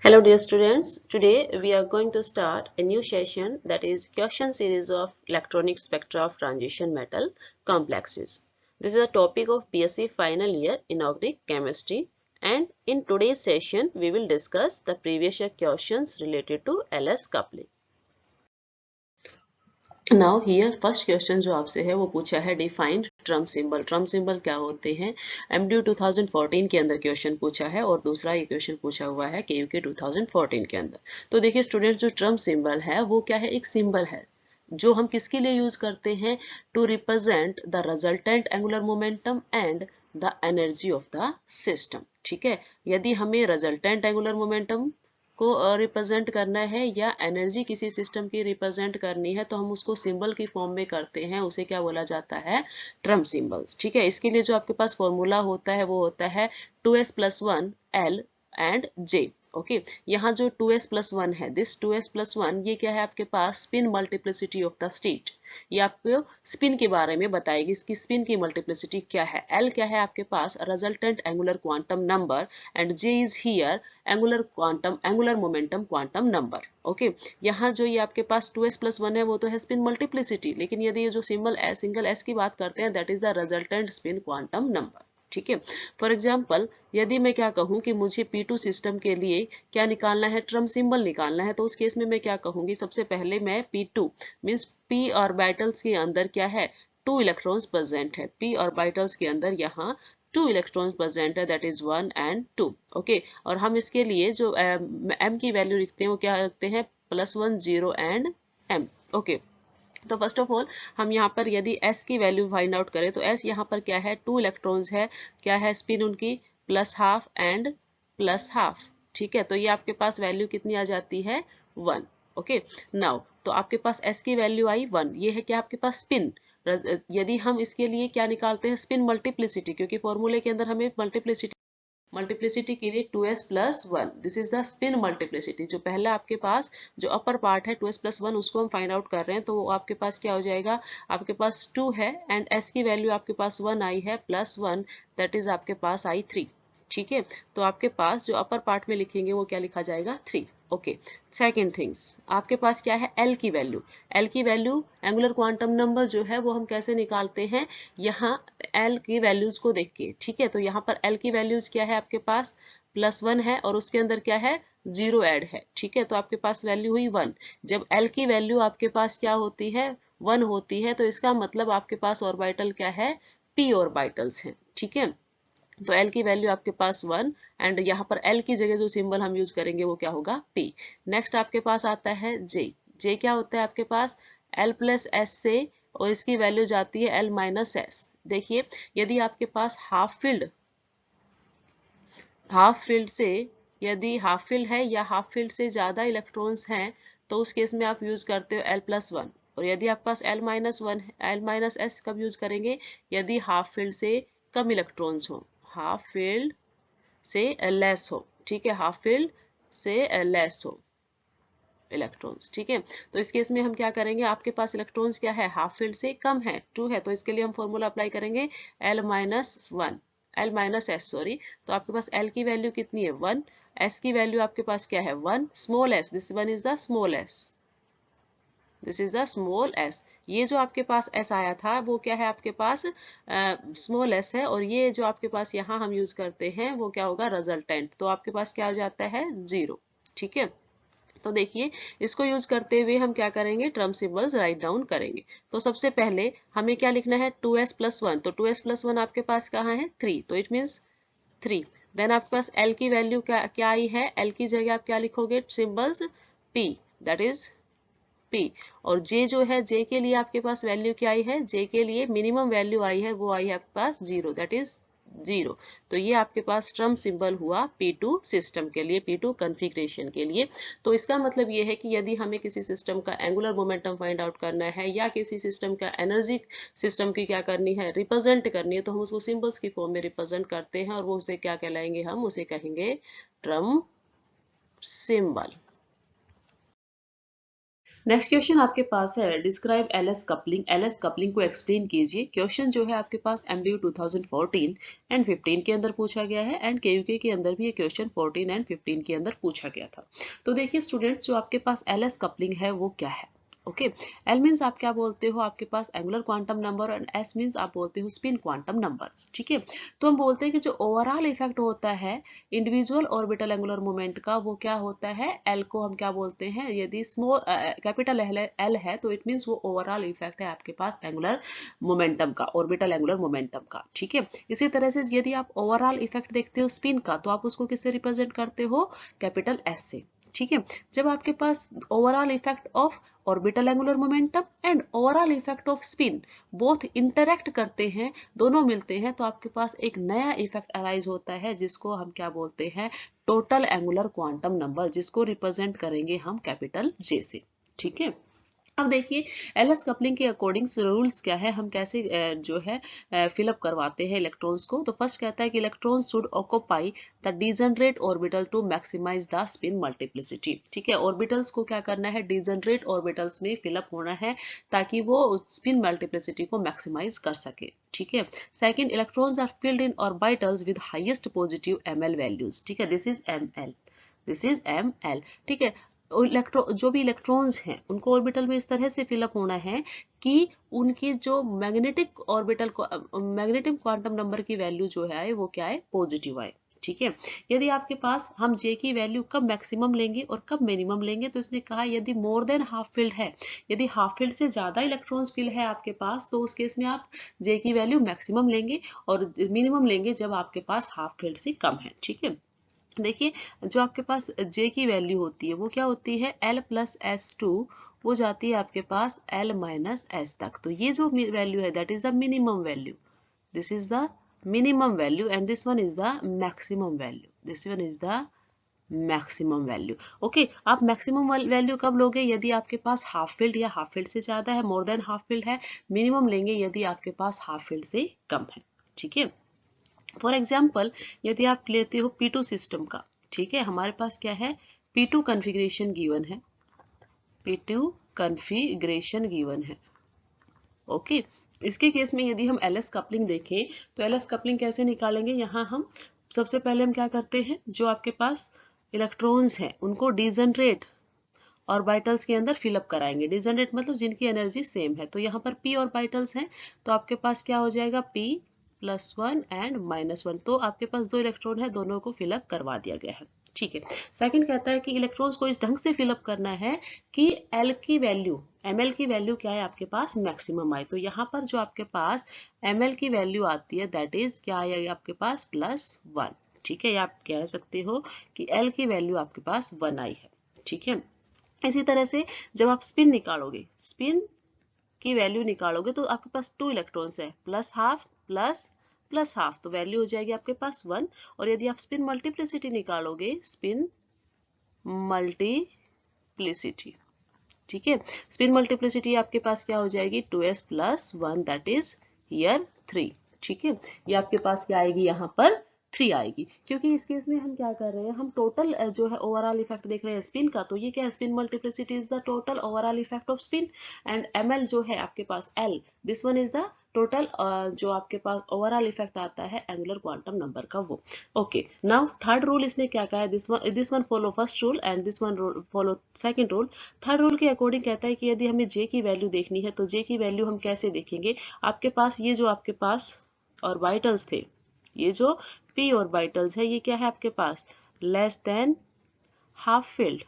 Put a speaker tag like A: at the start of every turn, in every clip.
A: Hello dear students, today we are going to start a new session, that is question series of electronic spectra of transition metal complexes. This is a topic of BSc final year inorganic chemistry, and in today's session we will discuss the previous year questions related to LS coupling. Now here first question जो आपसे है वो पूछा है defined term symbol क्या होते हैं। MDU 2014 के अंदर क्वेश्चन पूछा है और दूसरा ये क्वेश्चन पूछा हुआ है केयूके 2014 के अंदर। तो देखिए स्टूडेंट्स, जो ट्रम सिंबल है वो क्या है, एक सिंबल है जो हम किसके लिए यूज करते हैं, to represent the resultant angular momentum and the energy of the system. ठीक है, यदि हमें रिजल्टेंट एंगुलर मोमेंटम को रिप्रेजेंट करना है या एनर्जी किसी सिस्टम की रिप्रेजेंट करनी है तो हम उसको सिंबल की फॉर्म में करते हैं, उसे क्या बोला जाता है, ट्रम सिंबल्स। ठीक है, इसके लिए जो आपके पास फॉर्मूला होता है वो होता है 2s+1 L and J। Okay, यहाँ जो 2s+1 है, दिस 2s+1 ये क्या है आपके पास, spin multiplicity of the state. ये आपको स्पिन के बारे में बताएगी, इसकी स्पिन की मल्टीप्लिसिटी क्या है। L क्या है आपके पास, resultant angular quantum number, and J is here angular momentum quantum number. Okay, यहाँ जो ये आपके पास 2s+1 है वो तो है स्पिन मल्टीप्लिसिटी, लेकिन यदि ये जो सिंगल एस की बात करते हैं that is the resultant spin quantum number. ठीक है, फॉर एग्जाम्पल यदि मैं क्या कहूँ कि मुझे P2 सिस्टम के लिए क्या निकालना है, ट्रम सिंबल निकालना है, तो उस केस में मैं क्या कहूंगी, सबसे पहले मैं P2 मीन्स P ऑर्बिटल्स के अंदर क्या है, 2 इलेक्ट्रॉन्स प्रेजेंट है। P ऑर्बिटल्स के अंदर यहाँ 2 इलेक्ट्रॉन्स प्रेजेंट है, दैट इज 1 एंड 2। ओके, और हम इसके लिए जो m की वैल्यू लिखते हैं वो क्या रखते हैं, +1 0 एंड m। ओके, तो फर्स्ट ऑफ ऑल हम यहाँ पर यदि s की वैल्यू फाइंड आउट करें तो s यहाँ पर क्या है, 2 इलेक्ट्रॉन्स है, क्या है स्पिन उनकी +½ एंड +½ ठीक है, तो ये आपके पास वैल्यू कितनी आ जाती है, 1। ओके, नाउ तो आपके पास s की वैल्यू आई 1, ये है क्या आपके पास स्पिन। यदि हम इसके लिए क्या निकालते हैं, स्पिन मल्टीप्लिसिटी, क्योंकि फॉर्मूले के अंदर हमें मल्टीप्लिसिटी के लिए 2s+1, this is the spin multiplicity. जो पहला आपके पास जो अपर पार्ट है 2s+1 उसको हम फाइंड आउट कर रहे हैं, तो वो आपके पास क्या हो जाएगा, आपके पास 2 है एंड s की वैल्यू आपके पास 1 आई है, +1 दैट इज आपके पास आई 3। ठीक है, तो आपके पास जो अपर पार्ट में लिखेंगे वो क्या लिखा जाएगा, 3। ओके, सेकेंड थिंग्स आपके पास क्या है, L की वैल्यू। L की वैल्यू एंगुलर क्वांटम नंबर जो है वो हम कैसे निकालते हैं, यहाँ L की वैल्यूज को देख के। ठीक है, तो यहाँ पर L की वैल्यूज क्या है आपके पास, +1 है और उसके अंदर क्या है, 0 ऐड है। ठीक है, तो आपके पास वैल्यू हुई 1। जब L की वैल्यू आपके पास क्या होती है, 1 होती है, तो इसका मतलब आपके पास ऑर्बिटल क्या है, p ऑर्बिटल्स हैं। ठीक है, तो L की वैल्यू आपके पास 1 एंड यहाँ पर L की जगह जो सिंबल हम यूज करेंगे वो क्या होगा, P। नेक्स्ट आपके पास आता है J। J क्या होता है आपके पास, L+S से, और इसकी वैल्यू जाती है L-S। देखिए, यदि आपके पास हाफ फील्ड से, यदि हाफ फील्ड है या हाफ फील्ड से ज्यादा इलेक्ट्रॉन्स हैं तो उस केस में आप यूज करते हो L+1, और यदि आपके पास L-1 L-S कब यूज करेंगे, यदि हाफ फील्ड से कम इलेक्ट्रॉन्स हो, हाफ फील्ड से लेस हो। ठीक है, हाफ फील्ड से लेस हो इलेक्ट्रॉन्स। ठीक है, तो इस केस में हम क्या करेंगे, आपके पास इलेक्ट्रॉन्स क्या है, हाफ फील्ड से कम है, 2 है, तो इसके लिए हम फॉर्मूला अप्लाई करेंगे L-S सॉरी। तो आपके पास L की वैल्यू कितनी है, 1, S की वैल्यू आपके पास क्या है, 1, small s, this one is the small s, this is the small s। ये जो आपके पास s आया था वो क्या है आपके पास, स्मॉल s है, और ये जो आपके पास यहाँ हम यूज करते हैं वो क्या होगा, रिजल्टेंट, तो आपके पास क्या हो जाता है, 0। ठीक है, तो देखिए इसको यूज करते हुए हम क्या करेंगे, ट्रम सिंबल्स राइट डाउन करेंगे। तो सबसे पहले हमें क्या लिखना है, 2s+1, तो 2s+1 आपके पास कहाँ है, 3, तो इट मीन्स 3। देन आपके पास L की वैल्यू क्या क्या आई है, L की जगह आप क्या लिखोगे, symbols P, that is P। और J जो है, J के लिए आपके पास वैल्यू क्या आई है, J के लिए मिनिमम वैल्यू आई है, वो आई है आपके पास 0, दैट इज 0। तो ये आपके पास ट्रम सिंबल हुआ P2 सिस्टम के लिए, P2 कॉन्फ़िगरेशन के लिए। तो इसका मतलब ये है कि यदि हमें किसी सिस्टम का एंगुलर मोमेंटम फाइंड आउट करना है या किसी सिस्टम का एनर्जी सिस्टम की क्या करनी है, रिप्रेजेंट करनी है, तो हम उसको सिंबल्स की फॉर्म में रिप्रेजेंट करते हैं, और वो उसे क्या कहलाएंगे, हम उसे कहेंगे ट्रम सिंबल। नेक्स्ट क्वेश्चन आपके पास है describe LS coupling. LS coupling को एक्सप्लेन कीजिए। क्वेश्चन जो है आपके पास एमडीयू 2014 एंड 15 के अंदर पूछा गया है एंड केयूके के अंदर भी ये क्वेश्चन 14 एंड 15 के अंदर पूछा गया था। तो देखिए स्टूडेंट्स, जो आपके पास एलएस कपलिंग है वो क्या है। ओके, एल मीन्स आप क्या बोलते हो, आपके पास angular quantum number, and S means आप बोलते हो स्पिन क्वांटम नंबर्स। ठीक है, तो हम बोलते हैं कि जो ओवरऑल इफेक्ट होता है इंडिविजुअल ऑर्बिटल एंगुलर मोमेंट का, वो क्या होता है, एल को हम क्या बोलते हैं, यदि स्मॉल कैपिटल एल है तो इट मीन्स वो ओवरऑल इफेक्ट है आपके पास एंगुलर मोमेंटम का, ऑर्बिटल एंगुलर मोमेंटम का। ठीक है, इसी तरह से यदि आप ओवरऑल इफेक्ट देखते हो स्पिन का, तो आप उसको किससे रिप्रेजेंट करते हो, कैपिटल एस से। ठीक है, जब आपके पास overall effect of orbital angular momentum and overall effect of spin both interact करते हैं, दोनों मिलते हैं, तो आपके पास एक नया इफेक्ट अराइज होता है जिसको हम क्या बोलते हैं, टोटल एंगुलर क्वांटम नंबर, जिसको रिप्रेजेंट करेंगे हम कैपिटल जे से। ठीक है, अब देखिए एलएस कपलिंग के अकॉर्डिंग रूल्स क्या है, हम कैसे जो है फिलअप करवाते हैं इलेक्ट्रॉन्स को। तो फर्स्ट कहता है कि electrons should occupy the degenerate orbital to maximize the spin multiplicity. ठीक है, ऑर्बिटल्स को क्या करना है, डिजनरेट ऑर्बिटल्स में फिलअप होना है ताकि वो स्पिन मल्टीप्लिसिटी को मैक्सिमाइज कर सके। ठीक है, second, electrons are filled in orbitals with highest positive ML values. ठीक है, this is ML, this is ML. ठीक है, जो भी इलेक्ट्रॉन्स हैं उनको ऑर्बिटल में इस तरह से फिलअप होना है कि उनकी जो magnetic orbital magnetic quantum number की वैल्यू जो है वो क्या है, पॉजिटिव आए। ठीक है, यदि आपके पास हम जे की वैल्यू कब मैक्सिमम लेंगे और कब मिनिमम लेंगे, तो इसने कहा यदि मोर देन हाफ फील्ड है, यदि हाफ फील्ड से ज्यादा इलेक्ट्रॉन्स फिल है आपके पास, तो उस केस में आप जे की वैल्यू मैक्सिमम लेंगे और मिनिमम लेंगे जब आपके पास हाफ फील्ड से कम है। ठीक है, देखिए जो आपके पास J की वैल्यू होती है वो क्या होती है, L प्लस S2, वो जाती है आपके पास L माइनस S तक। तो ये जो वैल्यू है that is the minimum value, this is the minimum value and this one is the maximum value, this one is the maximum value. Okay, आप मैक्सिमम वैल्यू कब लोगे, यदि आपके पास हाफ फील्ड या हाफ फील्ड से ज्यादा है, मोर देन हाफ फील्ड है। मिनिमम लेंगे यदि आपके पास हाफ फील्ड से कम है। ठीक है, फॉर एग्जाम्पल यदि आप लेते हो P2 सिस्टम का, ठीक है, हमारे पास क्या है, P2 कॉन्फ़िगरेशन गिवन है, P2 कॉन्फ़िगरेशन गिवन है। ओके, इसके केस में यदि हम एलएस कपलिंग देखें तो एलएस कपलिंग कैसे निकालेंगे, यहाँ हम सबसे पहले हम क्या करते हैं, जो आपके पास इलेक्ट्रॉन्स हैं उनको डिजनरेट ऑर्बिटल्स के अंदर फिलअप कराएंगे। डिजनरेट मतलब जिनकी एनर्जी सेम है, तो यहाँ पर p ऑर्बिटल्स हैं, तो आपके पास क्या हो जाएगा, p +1 एंड -1, तो आपके पास दो इलेक्ट्रॉन है, दोनों को फिलअप करवा दिया गया है। ठीक है, सेकंड कहता है कि इलेक्ट्रॉन्स को इस ढंग से फिलअप करना है कि L की वैल्यू, ml की वैल्यू क्या है आपके पास, मैक्सिमम आए। तो यहाँ पर जो आपके पास ml की वैल्यू आती है दैट इज क्या आएगा आपके पास, +1। ठीक है, आप कह सकते हो कि L की वैल्यू आपके पास 1 आई है। ठीक है, इसी तरह से जब आप स्पिन निकालोगे, स्पिन की वैल्यू निकालोगे, तो आपके पास 2 इलेक्ट्रॉन्स है, +½ ++½ तो वैल्यू हो जाएगी आपके पास 1। और यदि आप स्पिन मल्टीप्लिसिटी निकालोगे, स्पिन मल्टीप्लिसिटी, ठीक है, स्पिन मल्टीप्लिसिटी आपके पास क्या हो जाएगी, 2s + 1 दैट इज हियर 3। ठीक है, ये आपके पास क्या आएगी, यहाँ पर 3 आएगी, क्योंकि इस केस में हम क्या कर रहे हैं, हम टोटल जो है ओवरऑल इफेक्ट देख रहे हैं स्पिन का। तो ये क्या है, spin multiplicity is the total overall effect of spin and ml जो है आपके पास L, this one is the total जो आपके पास ओवरऑल इफेक्ट आता है एंगुलर क्वांटम नंबर का, वो। ओके, नाउ थर्ड रूल इसने क्या कहा है, this one follow first rule and this one follow second rule. Third rule के अकॉर्डिंग कहता है कि यदि हमें J की वैल्यू देखनी है, तो J की वैल्यू हम कैसे देखेंगे, आपके पास ये जो आपके पास ऑर्बिटल्स थे, ये जो p ऑर्बिटल्स है, ये क्या है आपके पास, लेस देन हाफ फील्ड।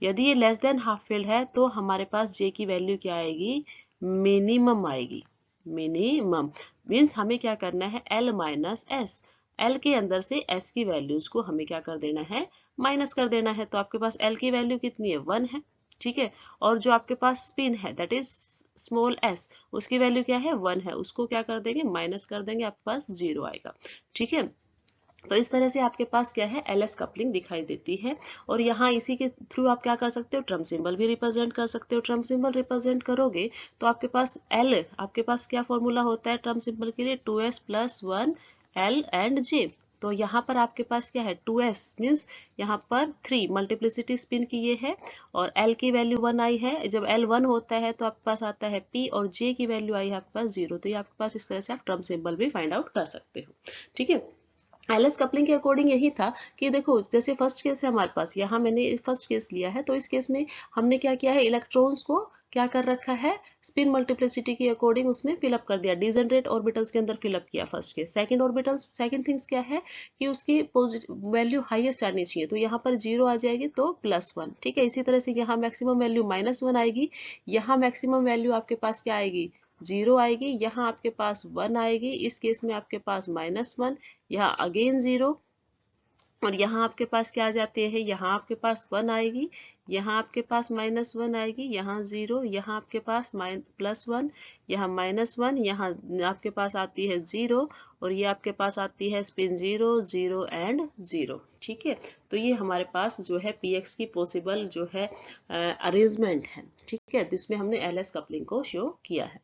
A: यदि ये लेस देन हाफ फील्ड है तो हमारे पास J की वैल्यू क्या आएगी, मिनिमम आएगी। मिनिमम मीन्स हमें क्या करना है, L माइनस S, L के अंदर से S की वैल्यूज को हमें क्या कर देना है, माइनस कर देना है। तो आपके पास L की वैल्यू कितनी है, 1 है। ठीक है, और जो आपके पास स्पिन है दैट इज स्मॉल s, उसकी वैल्यू क्या है, 1 है, उसको क्या कर देंगे, माइनस कर देंगे, आपके पास 0 आएगा। ठीक है, तो इस तरह से आपके पास क्या है, एलएस कपलिंग दिखाई देती है। और यहाँ इसी के थ्रू आप क्या कर सकते हो, ट्रम सिंबल भी रिप्रेजेंट कर सकते हो। ट्रम सिंबल रिप्रेजेंट करोगे तो आपके पास एल, आपके पास क्या फॉर्मूला होता है ट्रम सिंबल के लिए, 2s + 1 L एंड J। तो यहाँ पर आपके पास क्या है 2s मीन्स यहाँ पर 3 मल्टीप्लिसिटी स्पिन की ये है और l की वैल्यू 1 आई है। जब l 1 होता है तो आपके पास आता है p और j की वैल्यू आई है आपके पास 0। तो ये आपके पास इस तरह से आप ट्रम्प सिंबल भी फाइंड आउट कर सकते हो। ठीक है, एलएस कपलिंग के अकॉर्डिंग यही था कि देखो जैसे फर्स्ट केस है हमारे पास, यहाँ मैंने फर्स्ट केस लिया है तो इस केस में हमने क्या किया है, इलेक्ट्रॉन्स को क्या कर रखा है, स्पिन मल्टीप्लिसिटी के अकॉर्डिंग उसमें फिलअप कर दिया, डिजेनरेट ऑर्बिटल्स के अंदर फिलअप किया first case. Second orbital, second things क्या है कि उसकी वैल्यू हाईएस्ट आनी चाहिए, तो यहाँ पर 0 आ जाएगी तो +1। ठीक है, इसी तरह से यहाँ मैक्सिमम वैल्यू -1 आएगी, यहाँ मैक्सिमम वैल्यू आपके पास क्या आएगी 0 आएगी, यहाँ आपके पास 1 आएगी, इस केस में आपके पास -1, यहाँ अगेन 0 और यहाँ आपके पास क्या आ जाते हैं, यहाँ आपके पास 1 आएगी, यहाँ आपके पास -1 आएगी, यहाँ 0, यहाँ आपके पास +1, यहाँ -1, यहाँ आपके पास आती है 0 और ये आपके पास आती है स्पिन 0 0 एंड 0। ठीक है, तो ये हमारे पास जो है px की पॉसिबल जो है अरेंजमेंट है। ठीक है, जिसमें हमने एलएस कपलिंग को शो किया है।